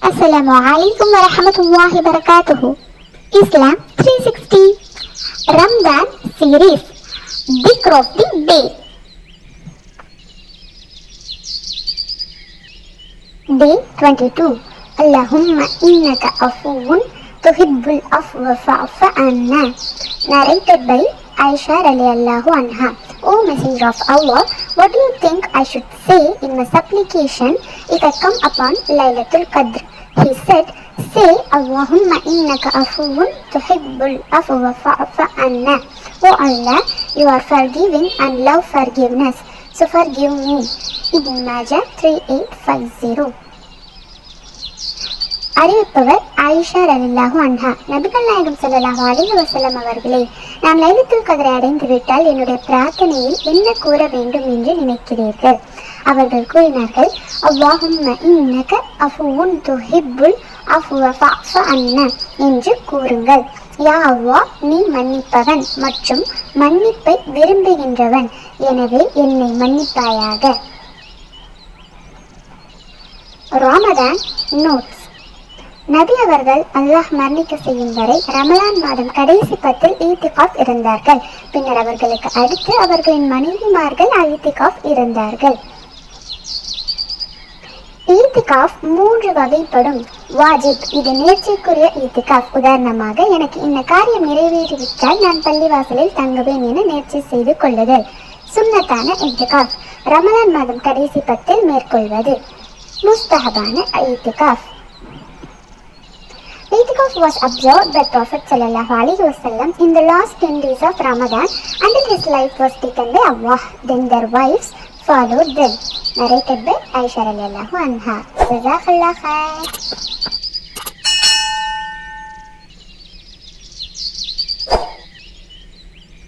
Assalamu alaikum wa rahmatullahi wa barakatuhu. Islam 360 Ramadan series Dhikr of the Day. Day 22. Allahumma innaka afuwun tuhibbul afwa fa'fu anna. Narrated by Aisha radiallahu anha. O Messenger of Allah, what do you think I should say in my supplication if I come upon Laylatul Qadr? He said, say, Allahumma innaka afuwun tuhibbul afwa fa'fu anna. O Allah, you are forgiving and love forgiveness, so forgive me. Ibn Majah 3850. அறிவிப்பவர் Ayesha ரலியல்லாஹு அன்ஹா. நபிகள் நாயகம் ஸல்லல்லாஹு அலைஹி வஸல்லம் அவர்களே, நான் லைலத்துல் கத்ரை அடைந்து விட்டால் என்னுடைய பிரார்த்தனையில் என்ன கூற வேண்டும் என்று நினைக்கிறீர்கள்? அவர்கள் கூறினார்கள், அல்லாஹும்ம இன்னக அஃபுவுன் துஹிப்புல் அஃப்வ ஃபஅஃபு அன்னா என்று கூறுங்கள். யா அல்லாஹ், நீ மன்னிப்பவன் மற்றும் மன்னிப்பை விரும்புகின்றவன், எனவே என்னை மன்னிப்பாயாக. ரமதான் நோட்ஸ். நபி அவர்கள் அல்லாஹ் மரணிக்க செய்யும் வரை ரமலான் மாதம் கடைசி 10 ஈத்திகாஃப் இருந்தார்கள். பின்னர் அவர்களுக்கு அடுத்து அவர்களின் மனைவிமார்கள் ஈத்திகாஃப் இருந்தார்கள். ஈத்திகாஃப் 3 வகைப்படும். வாஜிப், இது நேர்ச்சிக்குரிய ஈத்திகாஃப். உதாரணமாக, எனக்கு இந்த காரியம் நிறைவேறிவிட்டால் நான் பள்ளிவாசலில் தங்குவேன் என நேர்ச்சி செய்து கொள்ளுதல். சுன்னத்தான ஈத்திகாஃப், ரமலான் மாதம் கடைசி 10 மேற்கொள்வது. முஸ்தஹபான ஈத்திகாஃப். Itikaf was observed by Prophet ﷺ in the last 10 days of Ramadan until his life was taken by Allah. Then their wives followed them. Narrated by Aisha radiallahu anha. Jazakallah khair.